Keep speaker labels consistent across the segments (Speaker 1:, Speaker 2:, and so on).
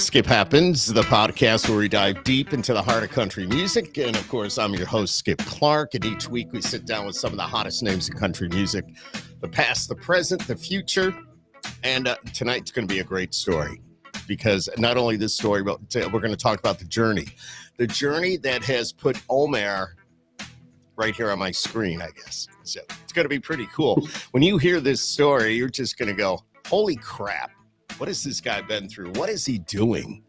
Speaker 1: Skip Happens, the podcast where we dive deep into the heart of country music. And of course, I'm your host, Skip Clark. And each week we sit down with some of the hottest names in country music, the past, the present, the future. And tonight's going to be a great story because not only this story, but we're going to talk about the journey that has put Omer right here on my screen, I guess. So it's going to be pretty cool. When you hear this story, you're just going to go, holy crap. What has this guy been through? What is he doing?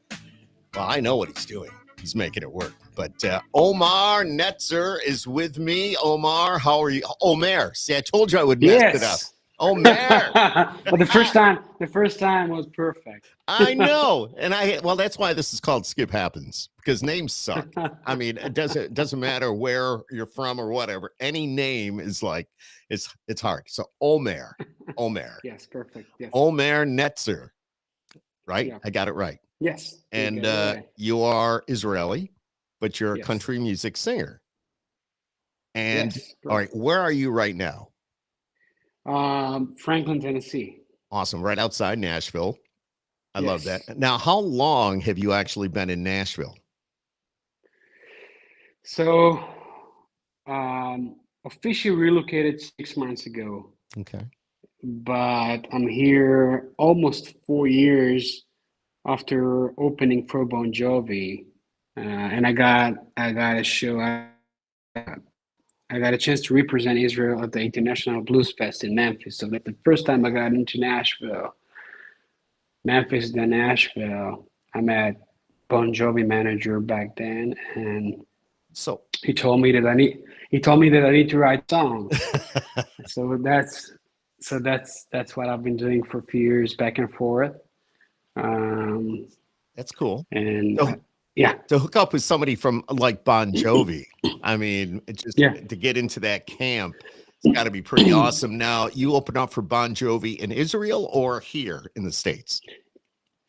Speaker 1: Well, I know what he's doing. He's making it work. But Omer Netzer is with me. Omer, how are you? Omer. See, I told you I would mess it up. Omer.
Speaker 2: But the first time was perfect.
Speaker 1: I know. And that's why this is called Skip Happens, because names suck. I mean, it doesn't matter where you're from or whatever. Any name is like, it's hard. So Omer.
Speaker 2: Yes, perfect. Yes.
Speaker 1: Omer Netzer. Right?
Speaker 2: Yeah.
Speaker 1: I got it right.
Speaker 2: Yes.
Speaker 1: And you are Israeli, but you're a
Speaker 2: Yes.
Speaker 1: country music singer. And
Speaker 2: Yes,
Speaker 1: all right, where are you right now?
Speaker 2: Franklin, Tennessee.
Speaker 1: Awesome. Right outside Nashville. I love
Speaker 2: Yes.
Speaker 1: that. Now, how long have you actually been in Nashville?
Speaker 2: So, officially relocated 6 months ago,
Speaker 1: Okay.
Speaker 2: but I'm here almost 4 years after opening for Bon Jovi, and I got a show. I got a chance to represent Israel at the International Blues Fest in Memphis. So that's the first time I got into Nashville. Memphis, then Nashville. I met Bon Jovi manager back then, and
Speaker 1: So
Speaker 2: he told me that I need to write songs. so that's what I've been doing for a few years, back and forth.
Speaker 1: that's cool.
Speaker 2: And
Speaker 1: yeah, to hook up with somebody from like Bon Jovi, I mean, to get into that camp, it's got to be pretty awesome. Now, you open up for Bon Jovi in Israel or here in the States?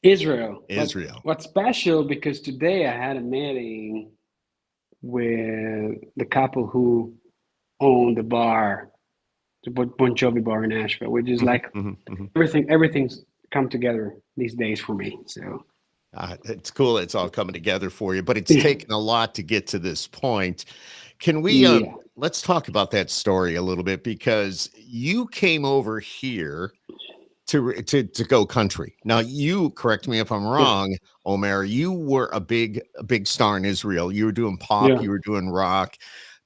Speaker 2: Israel. What's special, because today I had a meeting with the couple who own the bar, the Bon Jovi bar in Nashville, which is like everything's come together these days for me. So
Speaker 1: it's cool. It's all coming together for you, but it's taken a lot to get to this point. Can we, let's talk about that story a little bit, because you came over here to go country. Now, you, correct me if I'm wrong, Omer, you were a big star in Israel. You were doing pop, you were doing rock,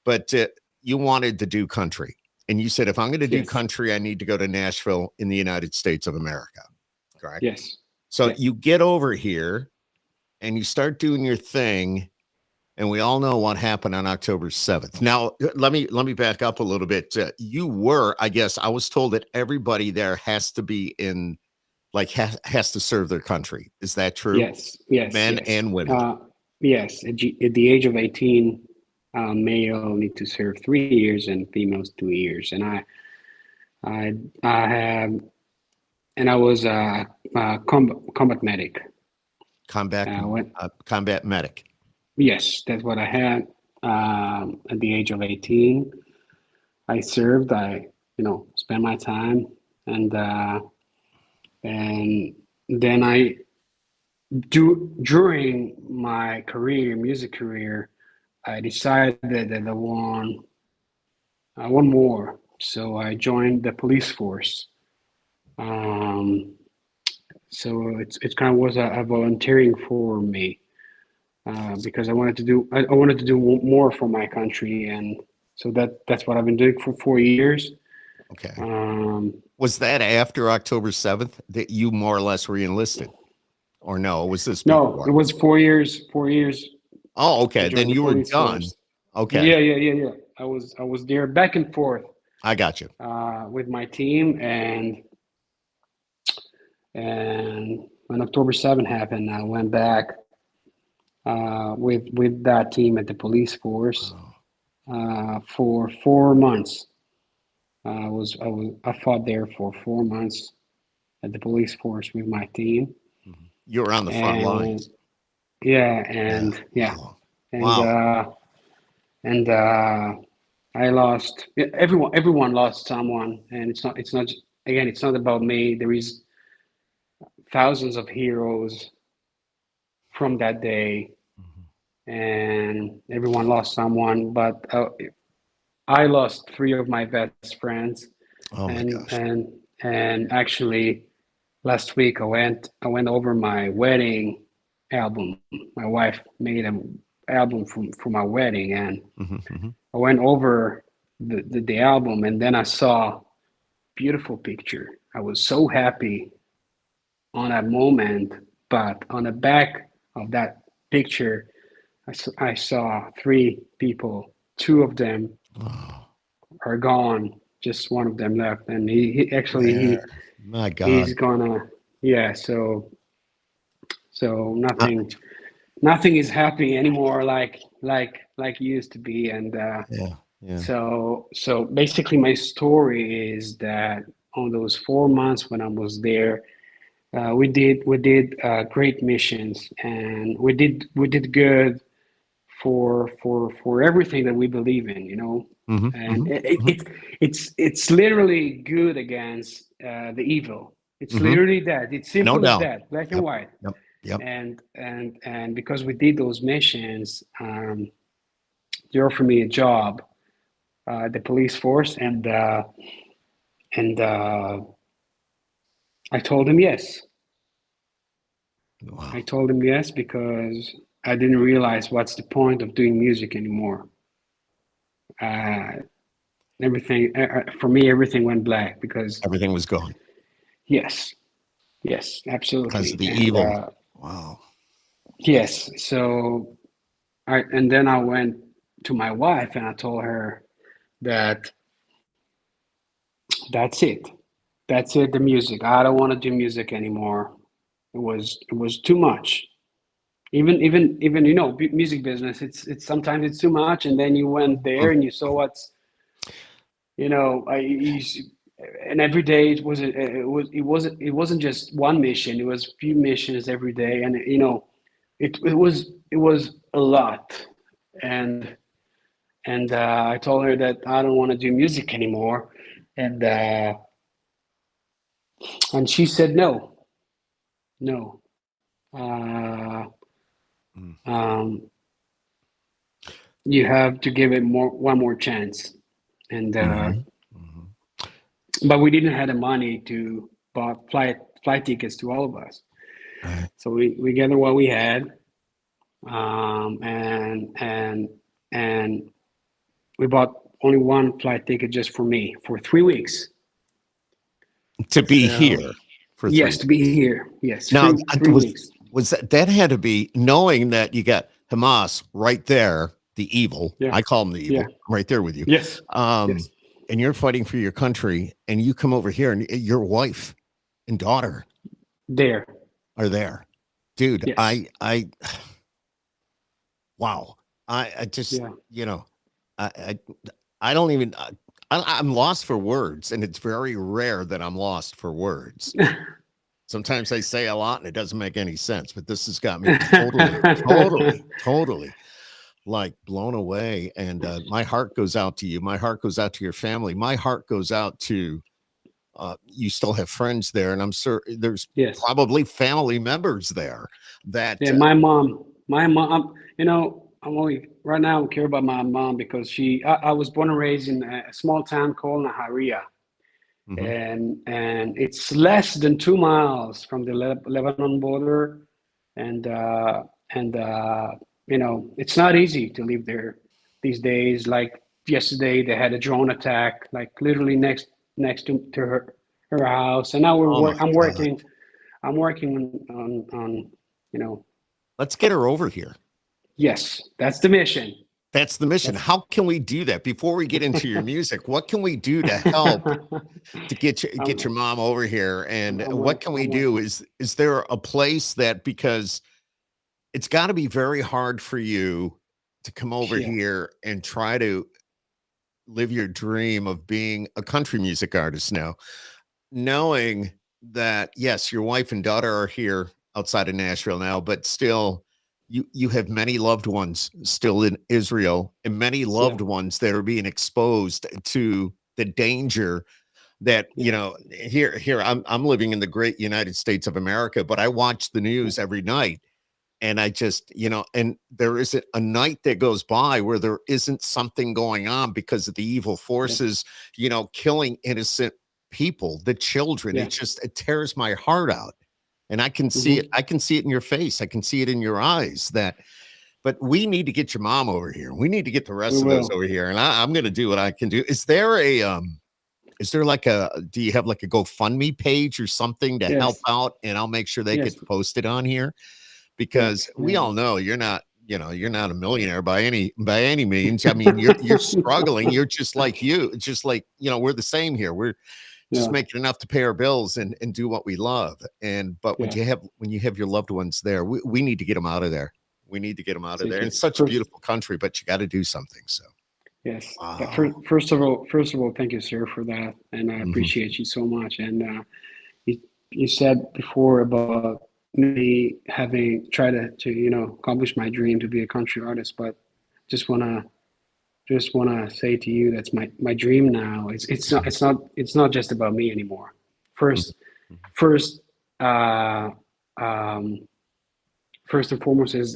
Speaker 1: but you wanted to do country. And you said, if I'm going to do country, I need to go to Nashville in the United States of America. Correct?
Speaker 2: Yes.
Speaker 1: So you get over here and you start doing your thing, and we all know what happened on October 7th. Now, let me back up a little bit. You were, I guess, I was told that everybody there has to be in, like, has to serve their country. Is that true?
Speaker 2: Yes.
Speaker 1: Men and women.
Speaker 2: Yes. At the age of 18, male need to serve 3 years and females 2 years. And I was a combat medic.
Speaker 1: Combat medic.
Speaker 2: Yes, that's what I had. At the age of 18, I served. I spent my time, and then during my music career, I decided that I want more. So I joined the police force. So it kind of was a volunteering for me, because I wanted to do more for my country, and so that's what I've been doing for 4 years.
Speaker 1: Okay. Was that after October 7th that you more or less re-enlisted, or no? Was this before?
Speaker 2: No, it was 4 years. 4 years.
Speaker 1: Oh, okay. Then you were done.
Speaker 2: Force.
Speaker 1: Okay.
Speaker 2: Yeah. I was there back and forth.
Speaker 1: I got you.
Speaker 2: With my team, and when October 7th happened, I went back with that team at the police force for 4 months. I fought there for 4 months at the police force with my team.
Speaker 1: You were on the front lines.
Speaker 2: And I lost. Everyone lost someone, and it's not about me. There is thousands of heroes from that day,
Speaker 1: Mhm.
Speaker 2: and everyone lost someone. But I lost three of my best friends,
Speaker 1: Oh my
Speaker 2: and
Speaker 1: gosh.
Speaker 2: and and actually last week I went over my wedding album. My wife made an album for my wedding, and
Speaker 1: Hmm. Hmm.
Speaker 2: I went over the album, and then I saw beautiful picture. I was so happy on that moment, but on the back of that picture, I saw three people. Two of them
Speaker 1: Oh,
Speaker 2: are gone. Just one of them left, and he actually
Speaker 1: man, my
Speaker 2: he's
Speaker 1: God.
Speaker 2: gonna, yeah. So
Speaker 1: Uh,
Speaker 2: nothing is happy anymore like it used to be, and
Speaker 1: yeah, yeah.
Speaker 2: so basically my story is that on those 4 months when I was there, we did great missions, and we did good for everything that we believe in,
Speaker 1: Hmm.
Speaker 2: and
Speaker 1: Hmm. Hmm.
Speaker 2: it's literally good against the evil. It's
Speaker 1: Hmm.
Speaker 2: literally that. It's
Speaker 1: No
Speaker 2: simple as
Speaker 1: doubt.
Speaker 2: that, black and
Speaker 1: Yep.
Speaker 2: white.
Speaker 1: Yep. Yep.
Speaker 2: And because we did those missions, they offered me a job, the police force, and I told him yes. I
Speaker 1: Wow.
Speaker 2: told him yes because I didn't realize what's the point of doing music anymore. Uh, everything for me, everything went black because
Speaker 1: Everything was gone
Speaker 2: yes, yes,
Speaker 1: because of
Speaker 2: absolutely,
Speaker 1: the
Speaker 2: and
Speaker 1: evil. Wow.
Speaker 2: yes. So and then I went to my wife and I told her that that's it, that's it. The music. I don't want to do music anymore. It was too much. Even music business. It's sometimes it's too much, and then you went there and you saw what's and every day it wasn't just one mission. It was a few missions every day, and it was a lot, and I told her that I don't want to do music anymore, and and she said no, no. Uh, um, you have to give it one more chance, and
Speaker 1: Mm-hmm. Hmm.
Speaker 2: but we didn't have the money to buy flight tickets to all of us.
Speaker 1: Right.
Speaker 2: So we gathered what we had, and we bought only one flight ticket just for me for 3 weeks.
Speaker 1: To be
Speaker 2: So
Speaker 1: here for
Speaker 2: yes,
Speaker 1: three.
Speaker 2: to be here. Yes,
Speaker 1: Now,
Speaker 2: three weeks.
Speaker 1: was that had to be knowing that you got Hamas right there, the evil.
Speaker 2: Yeah,
Speaker 1: I call them the
Speaker 2: yeah,
Speaker 1: evil, right there with you.
Speaker 2: yes,
Speaker 1: Um,
Speaker 2: yes.
Speaker 1: and you're fighting for your country, and you come over here, and your wife and daughter
Speaker 2: There.
Speaker 1: are there, dude.
Speaker 2: Yes.
Speaker 1: Wow. I just,
Speaker 2: Yeah.
Speaker 1: I, I, I don't even. I'm lost for words, and it's very rare that I'm lost for words. Sometimes I say a lot and it doesn't make any sense, but this has got me totally like blown away. And my heart goes out to you. My heart goes out to your family. My heart goes out to you still have friends there, and I'm sure there's
Speaker 2: Yes.
Speaker 1: probably family members there that
Speaker 2: Yeah, my mom, I'm only right now I care about my mom because I was born and raised in a small town called Naharia,
Speaker 1: mhm.
Speaker 2: and it's less than 2 miles from the Lebanon border, and it's not easy to live there these days. Like yesterday, they had a drone attack, like literally next to her house, and now
Speaker 1: Oh my God.
Speaker 2: I'm working on you know
Speaker 1: Let's get her over here.
Speaker 2: yes, that's the mission.
Speaker 1: That's the mission.
Speaker 2: That's
Speaker 1: How can we do that? Before we get into your music, what can we do to help to get
Speaker 2: I'm,
Speaker 1: your mom over here? And what can we
Speaker 2: I'm
Speaker 1: do?
Speaker 2: working.
Speaker 1: Is there a place that, because it's got to be very hard for you to come over
Speaker 2: Yeah,
Speaker 1: here and try to live your dream of being a country music artist now, knowing that yes, your wife and daughter are here outside of Nashville now, but still you have many loved ones still in Israel, and many
Speaker 2: yeah,
Speaker 1: loved ones that are being exposed to the danger that,
Speaker 2: yeah,
Speaker 1: here I'm living in the great United States of America, but I watch the news every night, And I just, and there isn't a night that goes by where there isn't something going on because of the evil forces, killing innocent people, the children.
Speaker 2: Yeah.
Speaker 1: It tears my heart out. And I can see it. I can see it in your face. I can see it in your eyes but we need to get your mom over here. We need to get the rest of those over here. And I'm going to do what I can do. Is there do you have like a GoFundMe page or something to help out? And I'll make sure they get posted on here, because we all know you're not a millionaire by any means. I mean, you're struggling. You're just like we're the same here. We're just making enough to pay our bills and do what we love. But when you have your loved ones there, we need to get them out of there. We need to get them out of there. And it's such a beautiful country, but you got to do something. So
Speaker 2: yes. Wow. First of all, thank you, sir, for that, and I appreciate you so much. And you said before about me having tried to accomplish my dream to be a country artist, but just wanna say to you that's my dream now. It's not just about me anymore. First and foremost is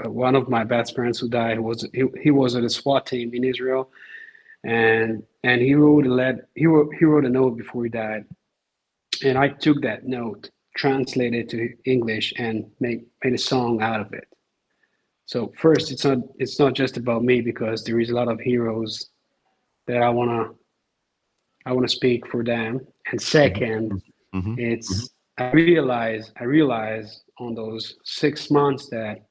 Speaker 2: one of my best friends who died. He was at a SWAT team in Israel, and he wrote a note before he died, and I took that note, translated it to English, and made a song out of it. So first, it's not just about me, because there is a lot of heroes that I wanna speak for them. And second, it's I realize on those 6 months that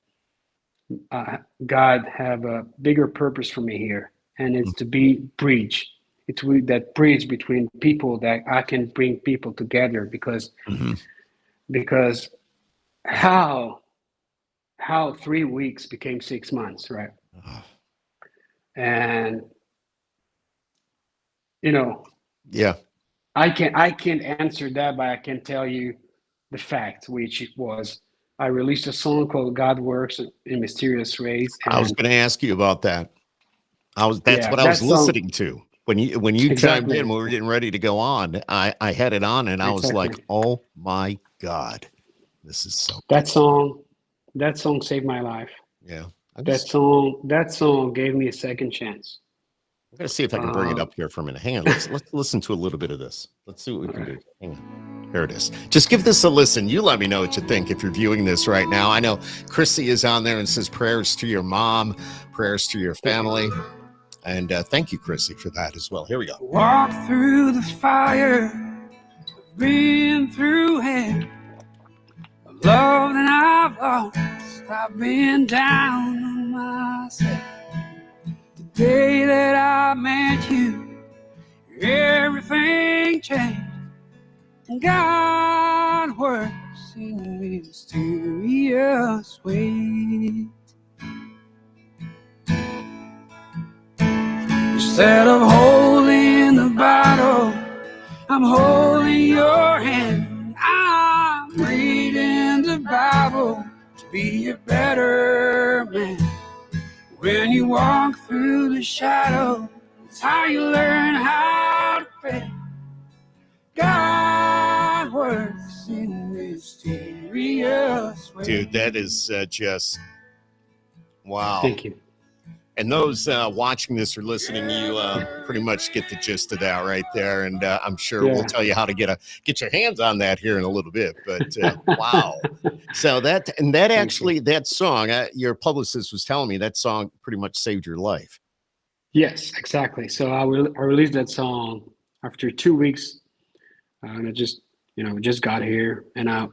Speaker 2: God have a bigger purpose for me here, and it's to be bridge. It's that bridge between people, that I can bring people together, because how 3 weeks became 6 months, right? And I can't answer that, but I can tell you the fact, which it was I released a song called "God Works in Mysterious Ways."
Speaker 1: I was going to ask you about that. That's what I was listening to when you chimed in. When we were getting ready to go on, I had it on, and I was like, "Oh my God, this is so."
Speaker 2: That song saved my life.
Speaker 1: Yeah,
Speaker 2: that song gave me a second chance.
Speaker 1: I'm gonna see if I can bring it up here for a minute. Hang on, let's listen to a little bit of this. Let's see what we can do. Hang on, here it is. Just give this a listen. You let me know what you think if you're viewing this right now. I know Chrissy is on there and says prayers to your mom, prayers to your family, and thank you, Chrissy, for that as well. Here we go.
Speaker 3: Walk through the fire, been through hell, love that I've lost, I've been down on myself. The day that I met you, everything changed. God works in mysterious ways. Instead of holding the bottle, I'm holding your hand. I'm reading the Bible to be a better man. When you walk through the shadow, it's how you learn how to pray. God works in mysterious ways.
Speaker 1: Dude, that is just wow.
Speaker 2: Thank you.
Speaker 1: And those watching this or listening, you pretty much get the gist of that right there. And I'm sure we'll tell you how to get your hands on that here in a little bit. But wow. So that song, your publicist was telling me that song pretty much saved your life.
Speaker 2: Yes, exactly. So I released that song after 2 weeks. And I just got here, and I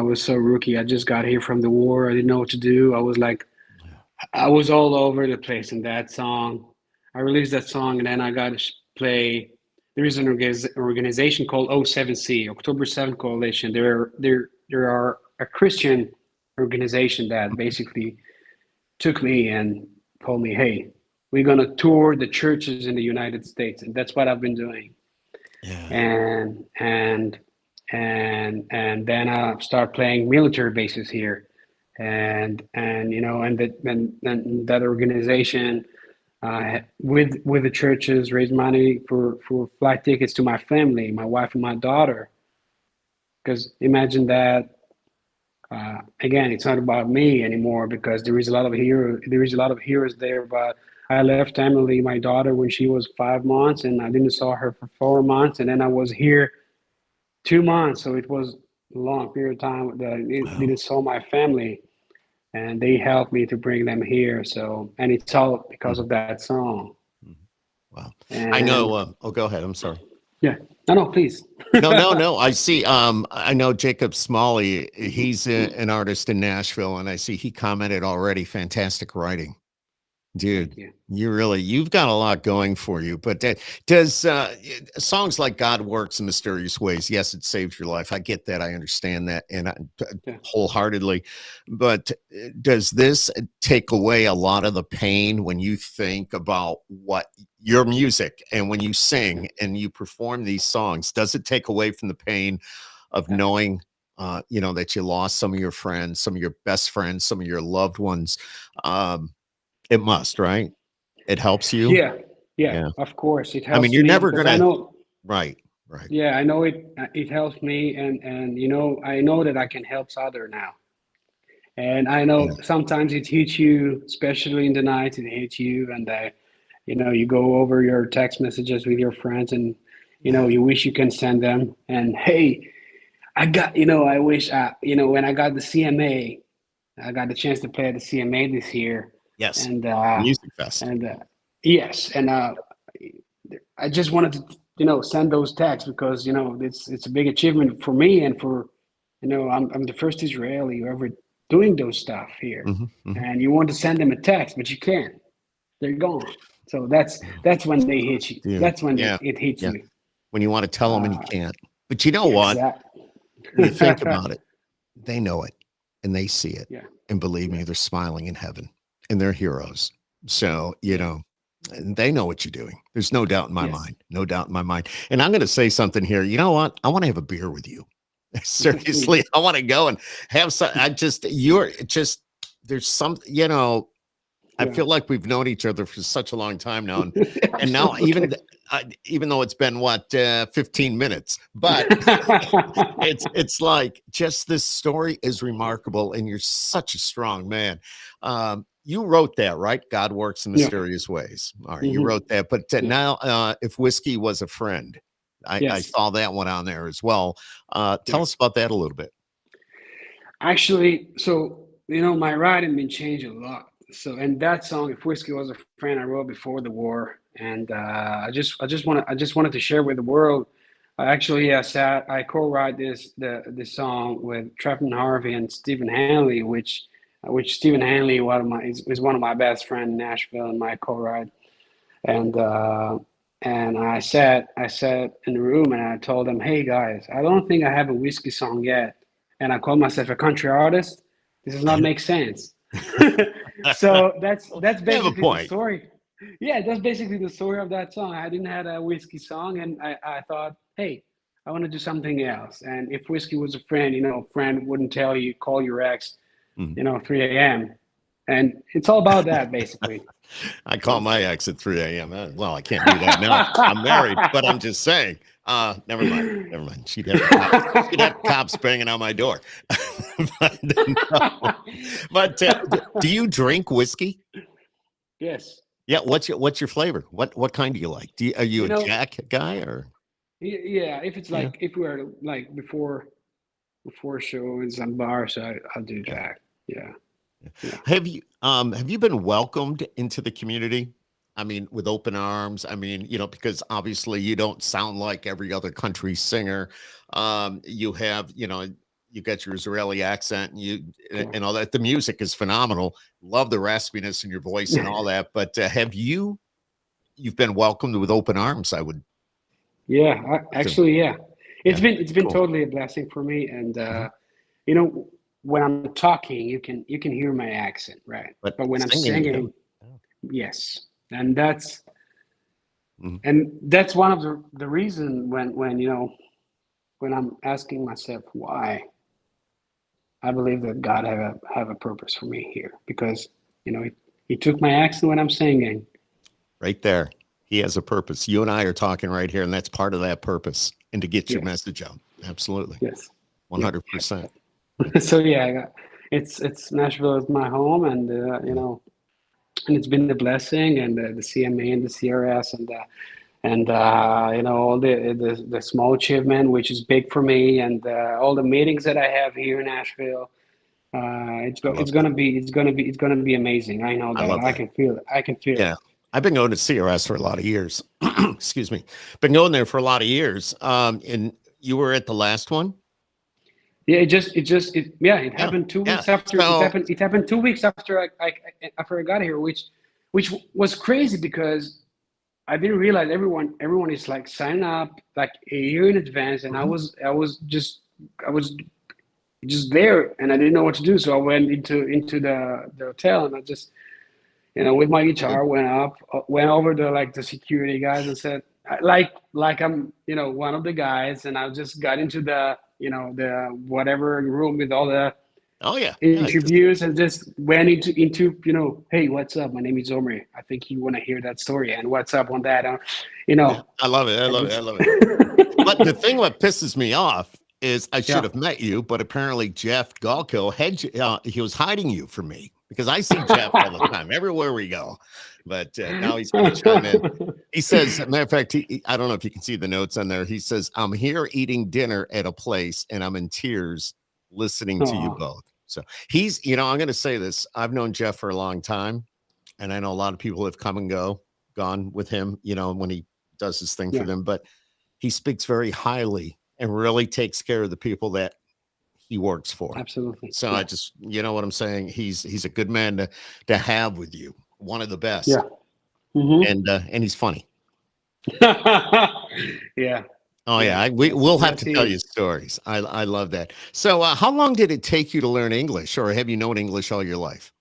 Speaker 2: was so rookie. I just got here from the war. I didn't know what to do. I was all over the place in that song. I released that song, and then I got to play. There is an organization called O7C, October 7th Coalition. There are a Christian organization that basically took me and told me, "Hey, we're gonna tour the churches in the United States," and that's what I've been doing. Yeah. And then I start playing military bases here, and that organization with the churches raised money for flight tickets to my family, my wife and my daughter. Because imagine that again, it's not about me anymore because there is a lot of heroes there. But I left Emily, my daughter, when she was 5 months, and I didn't saw her for 4 months, and then I was here 2 months, so it was a long period of time that I
Speaker 1: Wow.
Speaker 2: didn't saw my family, and they helped me to bring them here. So, and it's all because
Speaker 1: Mhm.
Speaker 2: of that song.
Speaker 1: Mhm. Wow. I
Speaker 2: And
Speaker 1: know. Oh, go ahead. I'm sorry.
Speaker 2: yeah, no, please.
Speaker 1: No. I see. I know Jacob Smalley. He's an artist in Nashville, and I see he commented already. Fantastic writing. Dude,
Speaker 2: Thank you.
Speaker 1: you've got a lot going for you. But does songs like God Works in Mysterious Ways? Yes, it saved your life. I get that. I understand that, and
Speaker 2: Yeah.
Speaker 1: wholeheartedly. But does this take away a lot of the pain when you think about what your music and when you sing and you perform these songs? Does it take away from the pain of
Speaker 2: Yeah.
Speaker 1: knowing, that you lost some of your friends, some of your best friends, some of your loved ones? It must, right? It helps you?
Speaker 2: Yeah, yeah,
Speaker 1: Yeah.
Speaker 2: of course, it
Speaker 1: I mean,
Speaker 2: helps
Speaker 1: you're
Speaker 2: me
Speaker 1: never
Speaker 2: because I
Speaker 1: gonna.
Speaker 2: know,
Speaker 1: Right, right.
Speaker 2: yeah, I know it helps me, and I know that I can help other now. And I
Speaker 1: Yeah,
Speaker 2: know sometimes it hits you, especially in the night, it hits you, and you go over your text messages with your friends, and
Speaker 1: yeah.
Speaker 2: you wish you can send them. And hey, I wish, when I got the CMA, I got the chance to play at the CMA this year,
Speaker 1: Yes.
Speaker 2: and
Speaker 1: Music Fest.
Speaker 2: yes, and I just wanted to, send those texts because it's a big achievement for me and for, I'm the first Israeli ever doing those stuff here,
Speaker 1: Mhm, mhm.
Speaker 2: and you want to send them a text, but you can't. They're gone. So
Speaker 1: Yeah.
Speaker 2: that's when they hit you.
Speaker 1: Dude,
Speaker 2: That's when
Speaker 1: yeah,
Speaker 2: it hits
Speaker 1: yeah.
Speaker 2: me.
Speaker 1: When you wanna tell them and you
Speaker 2: Uh,
Speaker 1: can't. But you know
Speaker 2: yeah,
Speaker 1: what?
Speaker 2: exactly.
Speaker 1: When you think about it, they know it, and they see it,
Speaker 2: Yeah,
Speaker 1: and believe
Speaker 2: yeah,
Speaker 1: me, they're smiling in heaven, and they're heroes. So,
Speaker 2: yeah.
Speaker 1: and they know what you're doing. There's no doubt in my
Speaker 2: Yes.
Speaker 1: mind, no doubt in my mind. And I'm gonna say something here. You know what? I wanna have a beer with you. Seriously,
Speaker 2: Please.
Speaker 1: I wanna go and have some. You're just, there's some, I
Speaker 2: Yeah.
Speaker 1: feel like we've known each other for such a long time now, and now
Speaker 2: Absolutely.
Speaker 1: even though it's been 15 minutes, but it's like just this story is remarkable, and you're such a strong man. You wrote that, right? God Works in
Speaker 2: Yeah.
Speaker 1: Mysterious Ways. All right, you
Speaker 2: Hmm.
Speaker 1: wrote that, but
Speaker 2: Yeah.
Speaker 1: now, if whiskey was a friend, I
Speaker 2: Yes.
Speaker 1: saw that one on there as well. Tell
Speaker 2: Yeah.
Speaker 1: us about that a little bit.
Speaker 2: Actually, so my writing been changed a lot. So, and that song, "If Whiskey Was a Friend," I wrote before the war, and I just wanted to share with the world. I co-write this song with Trevor Harvey and Stephen Hanley, which Stephen Hanley, is one of my best friend in Nashville, and my co-write. And I sat in the room and I told them, "Hey guys, I don't think I have a whiskey song yet." And I call myself a country artist. This does not make sense. So that's
Speaker 1: You have a
Speaker 2: basically the
Speaker 1: point.
Speaker 2: story. Yeah, that's basically the story of that song. I didn't have a whiskey song, and I thought, hey, I want to do something else. And if whiskey was a friend, a friend wouldn't tell you call your ex,
Speaker 1: Mhm.
Speaker 2: 3 a.m. And it's all about that, basically.
Speaker 1: I call my ex at 3 a.m. Well, I can't do that now. I'm married, but I'm just saying. Never mind. Never mind. She'd have cops banging on my door. but no. But do you drink whiskey?
Speaker 2: Yes.
Speaker 1: Yeah. What's your flavor? What kind do you like? Are you
Speaker 2: You
Speaker 1: a
Speaker 2: know,
Speaker 1: Jack guy or?
Speaker 2: yeah, if it's
Speaker 1: Yeah.
Speaker 2: like if we were like before show in some bars, I'll do
Speaker 1: Yeah.
Speaker 2: Jack. Yeah, yeah,
Speaker 1: Have you been welcomed into the community? I mean, with open arms. I mean, because obviously you don't sound like every other country singer. You have, you got your Israeli accent, and
Speaker 2: yeah.
Speaker 1: and all that. The music is phenomenal. Love the raspiness in your voice and all that. But you've been welcomed with open arms? I would
Speaker 2: Yeah,
Speaker 1: assume.
Speaker 2: actually, yeah.
Speaker 1: Yeah.
Speaker 2: It's been
Speaker 1: Cool.
Speaker 2: totally a blessing for me, and
Speaker 1: Mhm.
Speaker 2: when I'm talking, you can hear my accent, right?
Speaker 1: But
Speaker 2: But when I'm
Speaker 1: singing, you
Speaker 2: singing,
Speaker 1: don't. Yeah.
Speaker 2: yes, and that's
Speaker 1: Mhm.
Speaker 2: and that's one of the reason when I'm asking myself why, I believe that God have a purpose for me here because he took my accent when I'm singing.
Speaker 1: Right there. He has a purpose. You and I are talking right here, and that's part of that purpose, and to get your
Speaker 2: Yes,
Speaker 1: message out. Absolutely.
Speaker 2: yes, yeah,
Speaker 1: 100%.
Speaker 2: So yeah, it's Nashville is my home, and and it's been a blessing, and the CMA and the CRS and all the small achievement, which is big for me, and all the meetings that I have here in Nashville.
Speaker 1: I
Speaker 2: It's
Speaker 1: love that.
Speaker 2: gonna be it's gonna be amazing. I know
Speaker 1: I
Speaker 2: that.
Speaker 1: love
Speaker 2: I
Speaker 1: that.
Speaker 2: can feel it. I can feel it.
Speaker 1: Yeah. I've been going to CRS for a lot of years. Excuse me. Been going there for a lot of years. And you were at the last one?
Speaker 2: Yeah, it
Speaker 1: Yeah.
Speaker 2: happened two
Speaker 1: Yeah.
Speaker 2: weeks after
Speaker 1: So,
Speaker 2: it happened 2 weeks after after I got here, which was crazy because I didn't realize everyone is like signing up like a year in advance, and
Speaker 1: mhm.
Speaker 2: I was just there, and I didn't know what to do, so I went into the hotel, and I just with my guitar went up, went over to like the security guys and said, like I'm, one of the guys, and I just got into the whatever room with all the
Speaker 1: Oh yeah. Yeah.
Speaker 2: interviews and just went into hey, what's up? My name is Omer. I think you want to hear that story, and what's up on that, you
Speaker 1: Yeah.
Speaker 2: know,
Speaker 1: I love it. I
Speaker 2: and
Speaker 1: love it. I
Speaker 2: just
Speaker 1: love it. But the thing what pisses me off is I should
Speaker 2: yeah.
Speaker 1: have met you, but apparently Jeff Galko he was hiding you from me because I see Jeff all the time, everywhere we go. But now he's going to chime in. He says, matter of fact, I don't know if you can see the notes on there. He says, I'm here eating dinner at a place and I'm in tears listening to you
Speaker 2: Oh,
Speaker 1: both. So I'm going to say this. I've known Jeff for a long time, and I know a lot of people have come and gone with him, when he does his thing for
Speaker 2: yeah,
Speaker 1: them. But he speaks very highly and really takes care of the people that he works for.
Speaker 2: absolutely.
Speaker 1: So I
Speaker 2: Yeah,
Speaker 1: just, what I'm saying? He's a good man to have with you, one of the best,
Speaker 2: yeah. Hmm.
Speaker 1: and he's funny.
Speaker 2: Yeah,
Speaker 1: Oh
Speaker 2: yeah.
Speaker 1: yeah,
Speaker 2: Yes,
Speaker 1: we'll have
Speaker 2: yes,
Speaker 1: to
Speaker 2: he
Speaker 1: tell you
Speaker 2: is.
Speaker 1: stories. I love that. So how long did it take you to learn English, or have you known English all your life?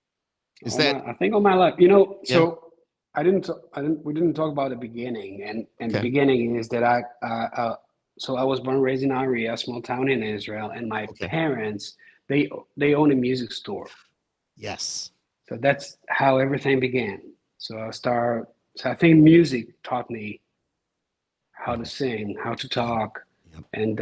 Speaker 1: Is that
Speaker 2: I think all my life,
Speaker 1: yeah?
Speaker 2: so we didn't talk about the beginning, and the
Speaker 1: Okay,
Speaker 2: beginning is that so I was born and raised in Ari, a small town in Israel, and my
Speaker 1: okay,
Speaker 2: parents, they they own a music store.
Speaker 1: yes,
Speaker 2: So that's how everything began. So I think music taught me how to
Speaker 1: mhm,
Speaker 2: sing, how to
Speaker 1: yep,
Speaker 2: talk,
Speaker 1: yep.
Speaker 2: and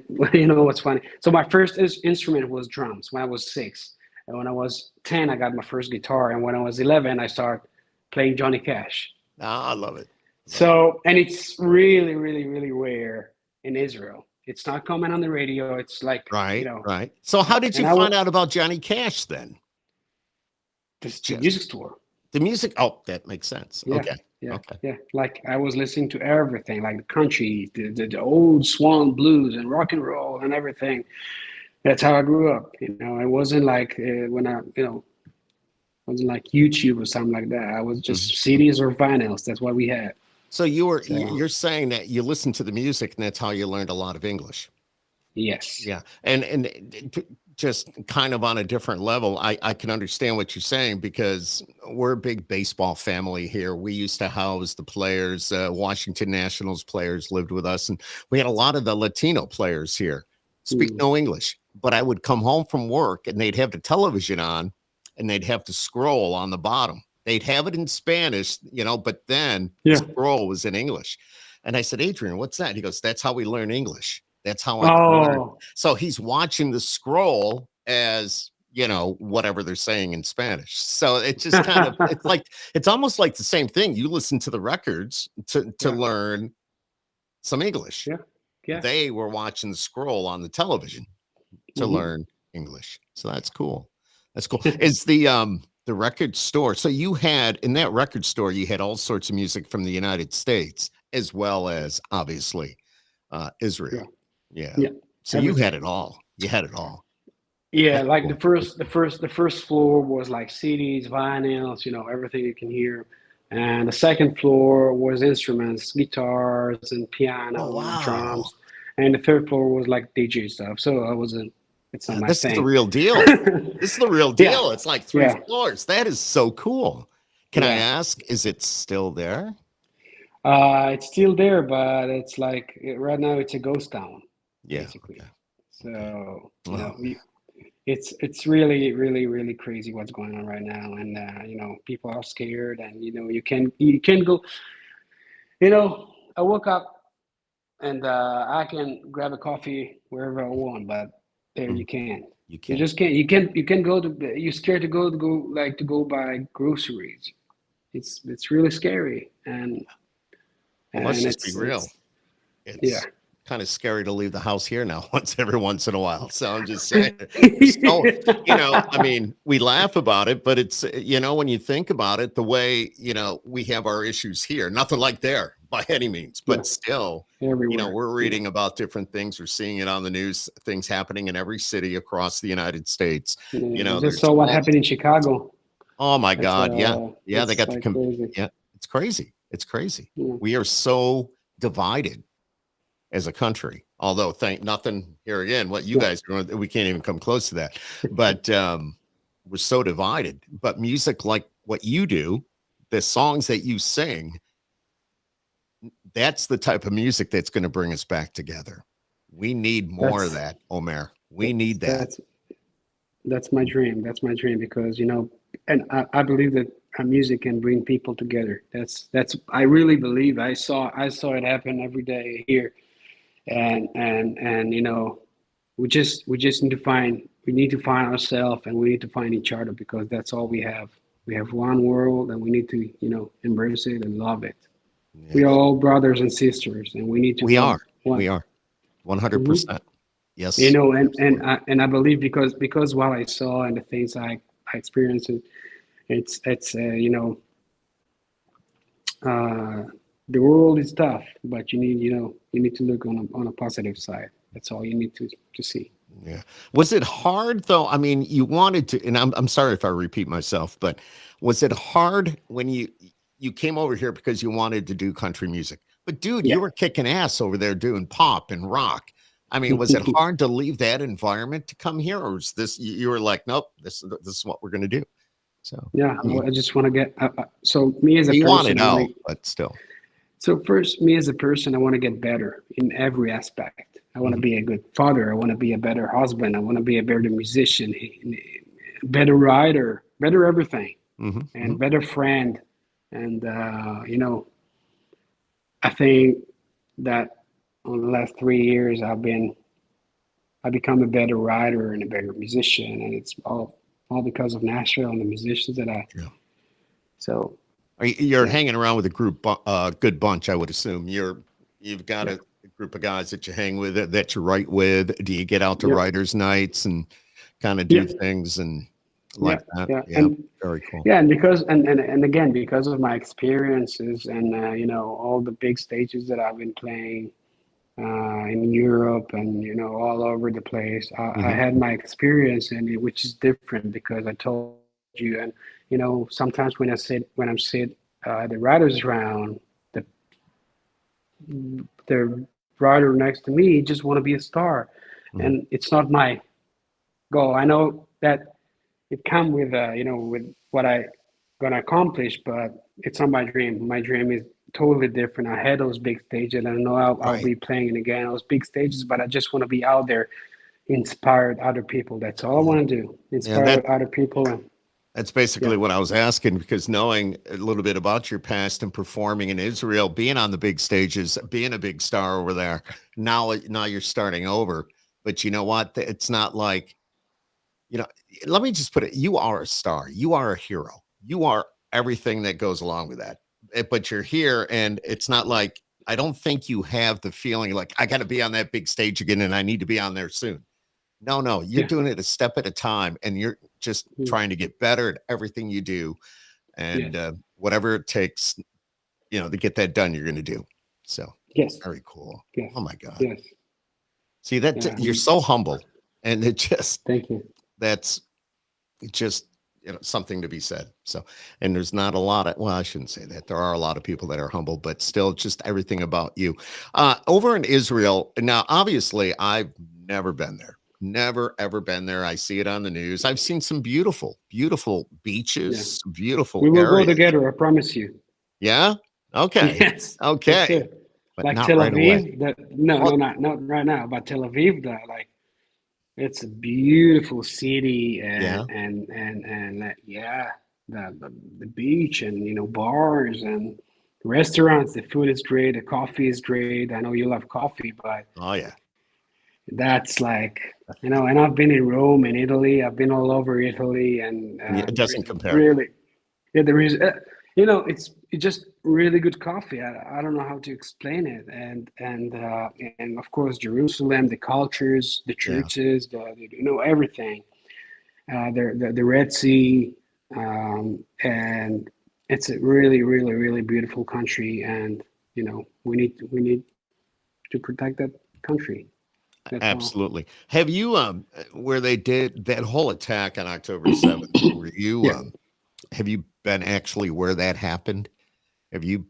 Speaker 2: what's funny. So my first instrument was drums when I was 6, and when I was 10, I got my first guitar, and when I was 11, I started playing Johnny Cash.
Speaker 1: Ah, I love it, love it.
Speaker 2: So, and it's really, really, really rare in Israel. It's not common on the radio. It's like
Speaker 1: Right, right. So how did you
Speaker 2: and I was
Speaker 1: find out about Johnny Cash then?
Speaker 2: the music store.
Speaker 1: The music oh, that makes sense.
Speaker 2: Yeah,
Speaker 1: Okay.
Speaker 2: yeah,
Speaker 1: Okay.
Speaker 2: yeah. Like I was listening to everything, like the country, the old Swan blues and rock and roll and everything. That's how I grew up. It wasn't like when wasn't like YouTube or something like that. I was
Speaker 1: Mhm,
Speaker 2: just
Speaker 1: mhm.
Speaker 2: CDs or vinyls. That's what we had.
Speaker 1: So
Speaker 2: So
Speaker 1: you're saying that you listen to the music and that's how you learned a lot of English.
Speaker 2: yes,
Speaker 1: Yeah. Just kind of on a different level, I can understand what you're saying because we're a big baseball family here. We used to house the players, Washington Nationals players lived with us, and we had a lot of the Latino players here speak
Speaker 2: mm,
Speaker 1: no English. But I would come home from work and they'd have the television on and they'd have to scroll on the bottom. They'd have it in Spanish, but then the
Speaker 2: yeah.
Speaker 1: scroll was in English. And I said, Adrian, what's that? He goes, that's how we learn English. That's how I can learn.
Speaker 2: Oh,
Speaker 1: So he's watching the scroll as, whatever they're saying in Spanish. So it just kind of it's almost like the same thing. You listen to the records to
Speaker 2: yeah,
Speaker 1: learn some English.
Speaker 2: yeah, yeah.
Speaker 1: They were watching the scroll on the television to
Speaker 2: Hmm.
Speaker 1: learn English. So that's cool. That's cool. Is the record store. So you had in that record store, you had all sorts of music from the United States as well as obviously
Speaker 2: Yeah,
Speaker 1: Israel. Yeah.
Speaker 2: yeah.
Speaker 1: So you had
Speaker 2: Everything.
Speaker 1: it all. You had it all.
Speaker 2: Yeah,
Speaker 1: That's
Speaker 2: like
Speaker 1: cool.
Speaker 2: the first floor was like CDs, vinyls, everything you can hear. And the second floor was instruments, guitars and
Speaker 1: Oh
Speaker 2: piano and
Speaker 1: wow.
Speaker 2: drums. And the third floor was like DJ stuff. So it's not
Speaker 1: Yeah,
Speaker 2: my
Speaker 1: this is the
Speaker 2: thing.
Speaker 1: real deal. This is the real
Speaker 2: Yeah,
Speaker 1: deal. It's like three
Speaker 2: yeah,
Speaker 1: floors. That is so cool. Can I
Speaker 2: yeah.
Speaker 1: ask, is it still there?
Speaker 2: It's still there, but it's like right now it's a ghost town,
Speaker 1: Yeah.
Speaker 2: basically.
Speaker 1: Okay. Okay.
Speaker 2: So,
Speaker 1: Oh man.
Speaker 2: it's really, really, really crazy what's going on right now, and people are scared, and you can go. I woke up and I can grab a coffee wherever I want, but there
Speaker 1: Mm,
Speaker 2: you can't.
Speaker 1: you
Speaker 2: You
Speaker 1: can't.
Speaker 2: just can't. You can go to. You're scared to go buy groceries. It's really scary,
Speaker 1: Well, let's
Speaker 2: and
Speaker 1: just be real.
Speaker 2: it's yeah.
Speaker 1: It's kind of scary to leave the house here now once in a while. So I'm just saying, so, I mean, we laugh about it, but it's, when you think about it, the way, we have our issues here, nothing like there by any means,
Speaker 2: Yeah,
Speaker 1: but still,
Speaker 2: everywhere.
Speaker 1: we're
Speaker 2: Yeah,
Speaker 1: reading about different things. We're seeing it on the news, things happening in every city across the United States.
Speaker 2: yeah. I just
Speaker 1: There's
Speaker 2: saw what
Speaker 1: all,
Speaker 2: happened in Chicago.
Speaker 1: oh my
Speaker 2: It's
Speaker 1: God. Yeah. Yeah. They
Speaker 2: it's
Speaker 1: got the,
Speaker 2: like crazy.
Speaker 1: yeah, it's crazy. It's crazy.
Speaker 2: Yeah,
Speaker 1: We are so divided as a country. Although thank nothing here again, what you
Speaker 2: yeah.
Speaker 1: guys are doing, we can't even come close to that. But we're so divided. But music like what you do, the songs that you sing, that's the type of music that's going to bring us back together. We need more of
Speaker 2: That's
Speaker 1: that, Omer. We
Speaker 2: that's
Speaker 1: need that.
Speaker 2: that's that's my dream. That's my dream because and I believe that our music can bring people together. That's I really believe. I saw it happen every day here, and we just need to find ourselves, and we need to find each other because that's all we have. We have one world, and we need to embrace it and love it. We are
Speaker 1: Yes.
Speaker 2: all brothers and sisters, and we need to
Speaker 1: We
Speaker 2: love
Speaker 1: are.
Speaker 2: one.
Speaker 1: We are
Speaker 2: Mhm.
Speaker 1: 100%. Yes.
Speaker 2: And I believe because what I saw and the things I experienced, it's uh, the world is tough, but you need to look on a positive side. That's all you need to see.
Speaker 1: Yeah. Was it hard though? I mean, you wanted to, and I'm sorry if I repeat myself, but was it hard when you came over here because you wanted to do country music? But dude,
Speaker 2: Yeah.
Speaker 1: you were kicking ass over there doing pop and rock. I mean, was it hard to leave that environment to come here, or was this you were like, nope, this is what we're gonna do? So
Speaker 2: Yeah,
Speaker 1: I mean,
Speaker 2: I just want to get so me as a
Speaker 1: you wanted
Speaker 2: person, I want
Speaker 1: out,
Speaker 2: to
Speaker 1: but still.
Speaker 2: so first me as a person, I want to get better in every aspect. I want to
Speaker 1: Mhm,
Speaker 2: be a good father. I want to be a better husband. I want to be a better musician, better writer, better everything,
Speaker 1: mhm,
Speaker 2: and
Speaker 1: mhm.
Speaker 2: better friend. And I think that on the last 3 years, I become a better writer and a better musician, and it's all because of Nashville and the musicians that I.
Speaker 1: Yeah.
Speaker 2: So
Speaker 1: You're
Speaker 2: yeah,
Speaker 1: hanging around with a good bunch, I would assume. You've got
Speaker 2: yeah,
Speaker 1: a group of guys that you hang with, that you write with. Do you get out to
Speaker 2: yeah,
Speaker 1: writers' nights and kind of
Speaker 2: yeah,
Speaker 1: do things and
Speaker 2: yeah,
Speaker 1: like that?
Speaker 2: yeah,
Speaker 1: Yeah,
Speaker 2: and
Speaker 1: very cool.
Speaker 2: yeah, and because and again because of my experiences and all the big stages that I've been playing in Europe and all over the place, I
Speaker 1: Hmm.
Speaker 2: had my experience in it, which is different because I told you, and sometimes when I'm sit the writers round, the the writer next to me just want to be a star,
Speaker 1: Hmm.
Speaker 2: and it's not my goal. I know that it come with with what I gonna accomplish, but it's not my dream. My dream is totally different. I had those big stages, and I know I'll
Speaker 1: Right.
Speaker 2: be playing again those big stages, but I just want to be out there, inspired other people. That's all I
Speaker 1: Yeah.
Speaker 2: want to do.
Speaker 1: Yeah.
Speaker 2: Inspire other people, and
Speaker 1: That's
Speaker 2: yeah,
Speaker 1: basically what I was asking because knowing a little bit about your past and performing in Israel, being on the big stages, being a big star over there. Now you're starting over. But you know what? It's not like you know, let me just put it, you are a star. You are a hero. You are everything that goes along with that. But you're here and it's not like I don't think you have the feeling like I got to be on that big stage again and I need to be on there soon. No, no, you're
Speaker 2: yeah,
Speaker 1: doing it a step at a time and you're just
Speaker 2: mm,
Speaker 1: trying to get better at everything you do and
Speaker 2: yes,
Speaker 1: whatever it takes, to get that done, you're going to do. So
Speaker 2: yes,
Speaker 1: very cool.
Speaker 2: yes,
Speaker 1: Oh my God.
Speaker 2: yes,
Speaker 1: See that
Speaker 2: yeah.
Speaker 1: you're so humble and it just
Speaker 2: Thank you.
Speaker 1: that's just something to be said. So and there's not a lot of, well, I shouldn't say that, there are a lot of people that are humble, but still just everything about you over in Israel now. Obviously I've never been there, never ever been there. I see it on the news. I've seen some beautiful
Speaker 2: Yeah,
Speaker 1: beaches, beautiful
Speaker 2: we will go
Speaker 1: areas.
Speaker 2: together. I promise you.
Speaker 1: Yeah, okay,
Speaker 2: Yes, yes,
Speaker 1: okay,
Speaker 2: sir.
Speaker 1: but
Speaker 2: Like
Speaker 1: not
Speaker 2: Tel
Speaker 1: right away.
Speaker 2: Aviv, no,
Speaker 1: Well,
Speaker 2: no, not right now, but Tel Aviv, like it's a beautiful city,
Speaker 1: yeah,
Speaker 2: and yeah, the beach and bars and restaurants, the food is great, the coffee is great. I know you love coffee, but
Speaker 1: Oh yeah.
Speaker 2: that's like, and I've been in Rome and Italy. I've been all over Italy, and
Speaker 1: Yeah, it
Speaker 2: there is
Speaker 1: doesn't compare.
Speaker 2: really, yeah, there is, it's just really good coffee. I don't know how to explain it, and of course Jerusalem, the cultures, the
Speaker 1: Yeah.
Speaker 2: churches, everything. The Red Sea, and it's a really, really, really beautiful country, and we need to protect that country. That's all.
Speaker 1: Absolutely. Have you where they did that whole attack on October 7th, were you
Speaker 2: Yeah,
Speaker 1: have you been actually where that happened? Have you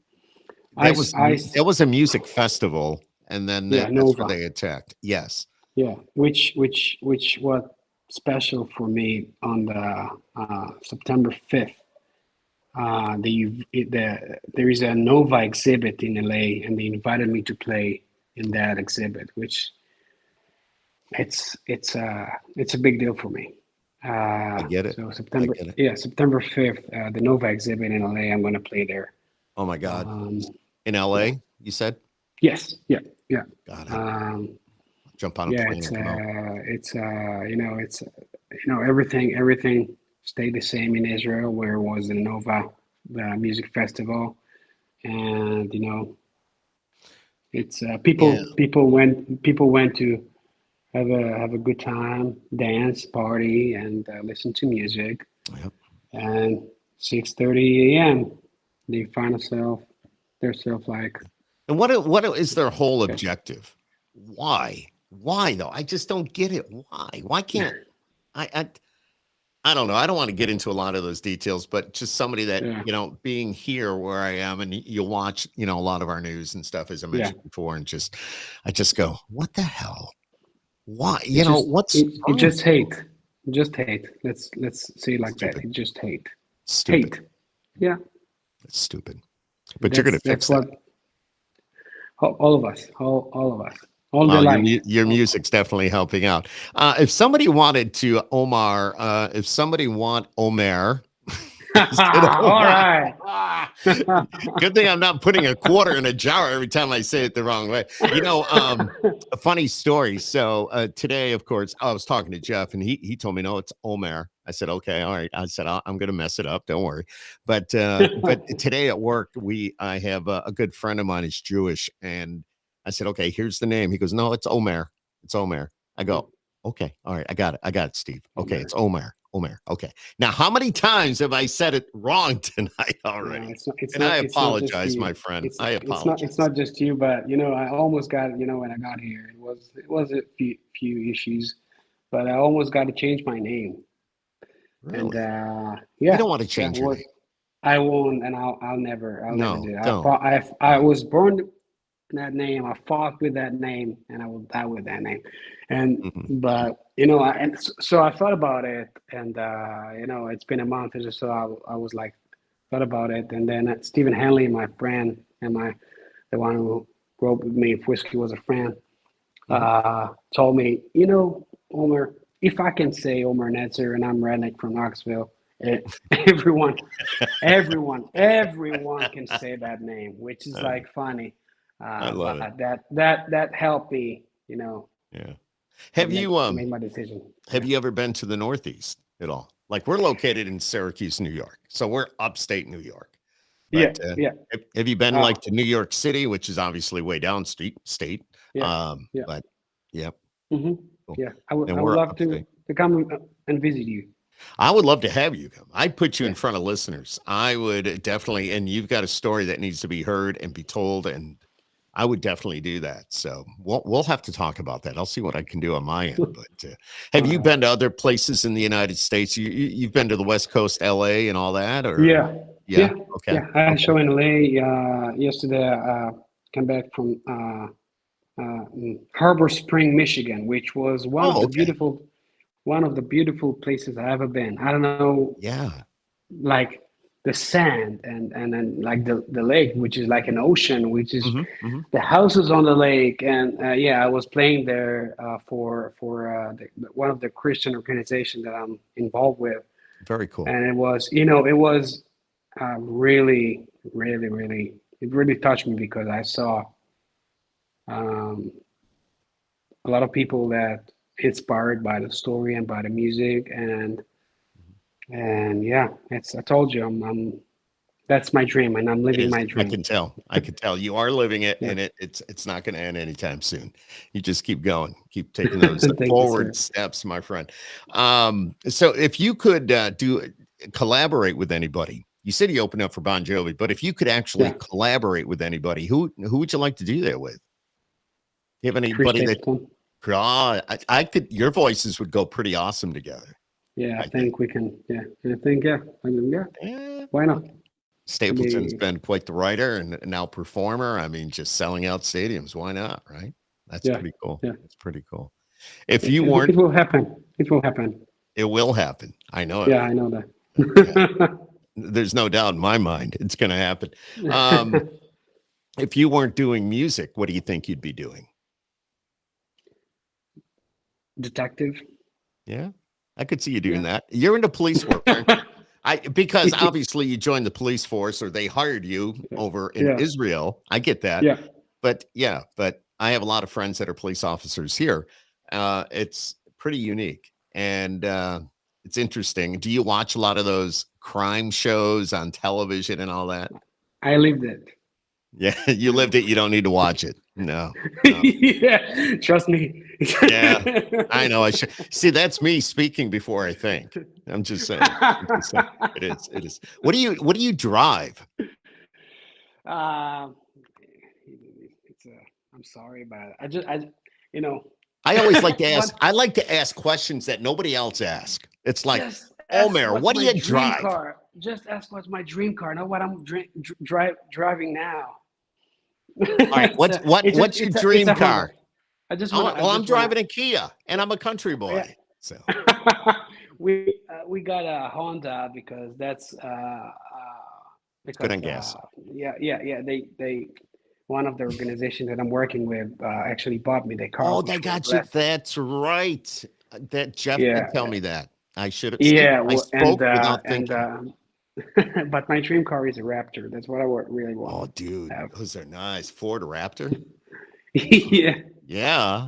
Speaker 2: I, s- I, s-
Speaker 1: that was a music festival and then
Speaker 2: yeah,
Speaker 1: that's where
Speaker 2: Nova.
Speaker 1: they attacked. Yes.
Speaker 2: Yeah, which was special for me on the September 5th. There is a Nova exhibit in LA, and they invited me to play in that exhibit, which it's a big deal for me.
Speaker 1: I get it.
Speaker 2: So
Speaker 1: I
Speaker 2: September,
Speaker 1: get it.
Speaker 2: yeah, September 5th, the Nova exhibit in LA. I'm going to play there.
Speaker 1: Oh my God.
Speaker 2: Um,
Speaker 1: In
Speaker 2: yeah.
Speaker 1: LA, you said?
Speaker 2: Yes. Yeah. Yeah.
Speaker 1: God, I
Speaker 2: Um,
Speaker 1: jump on a
Speaker 2: yeah.
Speaker 1: plane and come out.
Speaker 2: Everything stayed the same in Israel, where it was the Nova, the music festival, and it's
Speaker 1: Yeah.
Speaker 2: people went to have a good time, dance, party, and listen to music.
Speaker 1: Yep.
Speaker 2: And 6:30 a.m. they find themselves like,
Speaker 1: And what is their whole
Speaker 2: okay,
Speaker 1: objective? Why? Why though? I just don't get it. Why? Why can't I I don't know. I don't want to get into a lot of those details, but just somebody that,
Speaker 2: yeah,
Speaker 1: being here where I am and you watch, a lot of our news and stuff, as I
Speaker 2: yeah.
Speaker 1: mentioned before, and I just go, what the hell? Why?
Speaker 2: It's just
Speaker 1: What's
Speaker 2: it
Speaker 1: wrong with
Speaker 2: just
Speaker 1: people?
Speaker 2: hate, just hate. Let's say it like that.
Speaker 1: Stupid,
Speaker 2: It just hate,
Speaker 1: stupid,
Speaker 2: hate. Yeah,
Speaker 1: it's stupid. But you're going
Speaker 2: that's
Speaker 1: to
Speaker 2: that's
Speaker 1: fix that.
Speaker 2: what all of us, all of us, all the
Speaker 1: Well,
Speaker 2: light.
Speaker 1: your
Speaker 2: All,
Speaker 1: music's definitely helping out. If somebody wanted to, Omar, if somebody want Omer, is it
Speaker 2: all
Speaker 1: Omar?
Speaker 2: right.
Speaker 1: Good thing I'm not putting a quarter in a jar every time I say it the wrong way. A funny story. So today, of course, I was talking to Jeff, and he told me, no, it's Omer. I said, okay, all right. I said, I'm going to mess it up. Don't worry. But today at work, I have a good friend of mine is Jewish, and I said, okay, here's the name. He goes, no, it's Omer. It's Omer. I go, okay, all right, I got it. I got it, Steve. Okay,
Speaker 2: Omer.
Speaker 1: it's Omer. Omer. Okay. Now, how many times have I said it wrong tonight
Speaker 2: No,
Speaker 1: already?
Speaker 2: it's not. It's
Speaker 1: And I
Speaker 2: not. It's not just
Speaker 1: apologize,
Speaker 2: you.
Speaker 1: my friend.
Speaker 2: It's
Speaker 1: I
Speaker 2: it's not. It's
Speaker 1: apologize.
Speaker 2: not just you. But I almost got. When I got here, it was a few issues, but I almost got to change my name. And
Speaker 1: Really? You
Speaker 2: yeah,
Speaker 1: don't want to
Speaker 2: yeah.
Speaker 1: change your
Speaker 2: What
Speaker 1: name.
Speaker 2: I won't, and I'll never
Speaker 1: No,
Speaker 2: do that. I
Speaker 1: don't.
Speaker 2: fought. I was born that name. I fought with that name, and I will die with that name. And
Speaker 1: Mhm.
Speaker 2: but so I thought about it, and it's been a month or so. I was like thought about it, and then Stephen Hanley, my friend, and the one who grew up with me, if whiskey was a friend,
Speaker 1: Mhm.
Speaker 2: told me, Omer, if I can say Omer Netzer and I'm redneck from Knoxville, eh, everyone, everyone can say that name, which is
Speaker 1: Uh,
Speaker 2: like funny.
Speaker 1: I love
Speaker 2: But
Speaker 1: it.
Speaker 2: that helped me,
Speaker 1: Yeah.
Speaker 2: to
Speaker 1: Have
Speaker 2: make
Speaker 1: you
Speaker 2: make my decision.
Speaker 1: have
Speaker 2: Yeah,
Speaker 1: you ever been to the Northeast at all? Like we're located in Syracuse, New York. So we're upstate New York.
Speaker 2: yeah,
Speaker 1: But
Speaker 2: yeah.
Speaker 1: have you been
Speaker 2: Uh,
Speaker 1: like to New York City, which is obviously way down state?
Speaker 2: yeah, yeah.
Speaker 1: But yeah,
Speaker 2: hmm
Speaker 1: cool.
Speaker 2: Yeah, I would
Speaker 1: And
Speaker 2: I would
Speaker 1: we're
Speaker 2: love
Speaker 1: upstate.
Speaker 2: to come and visit you.
Speaker 1: I would love to have you come. I'd put you in
Speaker 2: Yeah.
Speaker 1: front of listeners. I would definitely, and you've got a story that needs to be heard and be told, and I would definitely do that. So we'll have to talk about that. I'll see what I can do on my end. But have
Speaker 2: All
Speaker 1: you
Speaker 2: right.
Speaker 1: been to other places in the United States? You've been to the West Coast, LA, and all that, or
Speaker 2: Yeah,
Speaker 1: yeah,
Speaker 2: yeah,
Speaker 1: okay,
Speaker 2: yeah. I had a
Speaker 1: okay,
Speaker 2: show in LA yesterday. Came back from Harbor Spring, Michigan, which was
Speaker 1: oh, okay,
Speaker 2: one of the beautiful places I ever been. I don't know,
Speaker 1: yeah,
Speaker 2: like the sand and then like the lake, which is like an ocean, which is
Speaker 1: hmm
Speaker 2: the houses on the lake. And yeah, I was playing there for one of the Christian organizations that I'm involved with,
Speaker 1: very cool.
Speaker 2: and it was really, really, really. it really touched me because I saw a lot of people that inspired by the story and by the music, and yeah, it's I told you I'm that's my dream, and I'm
Speaker 1: It
Speaker 2: living
Speaker 1: is.
Speaker 2: my
Speaker 1: I
Speaker 2: dream.
Speaker 1: can tell. I can tell you are living it,
Speaker 2: Yeah.
Speaker 1: and it's not going to end anytime soon. You just keep going, keep taking those
Speaker 2: Thank you, sir.
Speaker 1: forward steps, my friend. So if you could collaborate with anybody, you said you opened up for Bon Jovi, but if you could actually
Speaker 2: Yeah,
Speaker 1: collaborate with anybody, who would you like to do that with? Do you have
Speaker 2: Chris
Speaker 1: anybody that
Speaker 2: Stapleton.
Speaker 1: God, I could? Your voices would go pretty awesome together.
Speaker 2: Yeah, I
Speaker 1: I think.
Speaker 2: think we can. Yeah, I think I mean, yeah.
Speaker 1: Eh,
Speaker 2: Why not?
Speaker 1: Stapleton's
Speaker 2: Maybe.
Speaker 1: been quite the writer and now performer. I mean, just selling out stadiums. Why not? Right? That's
Speaker 2: Yeah,
Speaker 1: pretty cool.
Speaker 2: yeah.
Speaker 1: That's pretty cool. If
Speaker 2: It,
Speaker 1: you
Speaker 2: it,
Speaker 1: weren't,
Speaker 2: it will happen. It will happen.
Speaker 1: it will happen. I know it
Speaker 2: Yeah,
Speaker 1: will.
Speaker 2: I know
Speaker 1: Yeah.
Speaker 2: that.
Speaker 1: There's no doubt in my mind it's going to happen. Um, if you weren't doing music, what do you think you'd be doing?
Speaker 2: Detective.
Speaker 1: Yeah, I could see you doing
Speaker 2: Yeah.
Speaker 1: that. You're into police work, aren't you? Because obviously you joined the police force or they hired you over in
Speaker 2: Yeah,
Speaker 1: Israel. I get that.
Speaker 2: yeah.
Speaker 1: But I have a lot of friends that are police officers here. It's pretty unique and it's interesting. Do you watch a lot of those crime shows on television and all that?
Speaker 2: I lived it.
Speaker 1: Yeah, you lived it. You don't need to watch it. No.
Speaker 2: Yeah, trust me.
Speaker 1: Yeah, I know. I should see. That's me speaking before I think. I'm just saying. It is. It is. What do you drive?
Speaker 2: Uh, it's I'm sorry about it. You know,
Speaker 1: I always like to ask.
Speaker 2: what?
Speaker 1: I like to ask questions that nobody else asks. It's like,
Speaker 2: Just ask
Speaker 1: Omer,
Speaker 2: what's
Speaker 1: what do
Speaker 2: my
Speaker 1: you
Speaker 2: dream
Speaker 1: drive?
Speaker 2: car. Just ask what's my dream car, not what I'm driving now.
Speaker 1: All right. What's your dream
Speaker 2: Honda.
Speaker 1: car?
Speaker 2: I just
Speaker 1: Oh,
Speaker 2: want.
Speaker 1: well, I'm driving a Kia, and I'm a country boy.
Speaker 2: Yeah.
Speaker 1: So
Speaker 2: we got a Honda because that's
Speaker 1: good on gas.
Speaker 2: yeah. They one of the organizations that I'm working with actually bought me the car.
Speaker 1: Oh,
Speaker 2: which
Speaker 1: they
Speaker 2: was
Speaker 1: got you.
Speaker 2: less.
Speaker 1: That's right. That Jeff
Speaker 2: Yeah,
Speaker 1: did tell me that. I should have.
Speaker 2: yeah,
Speaker 1: I spoke without
Speaker 2: and
Speaker 1: thinking.
Speaker 2: but my dream car is a Raptor. That's what I really
Speaker 1: Oh,
Speaker 2: want
Speaker 1: dude,
Speaker 2: to have.
Speaker 1: those are nice. Ford Raptor.
Speaker 2: Yeah.
Speaker 1: Yeah.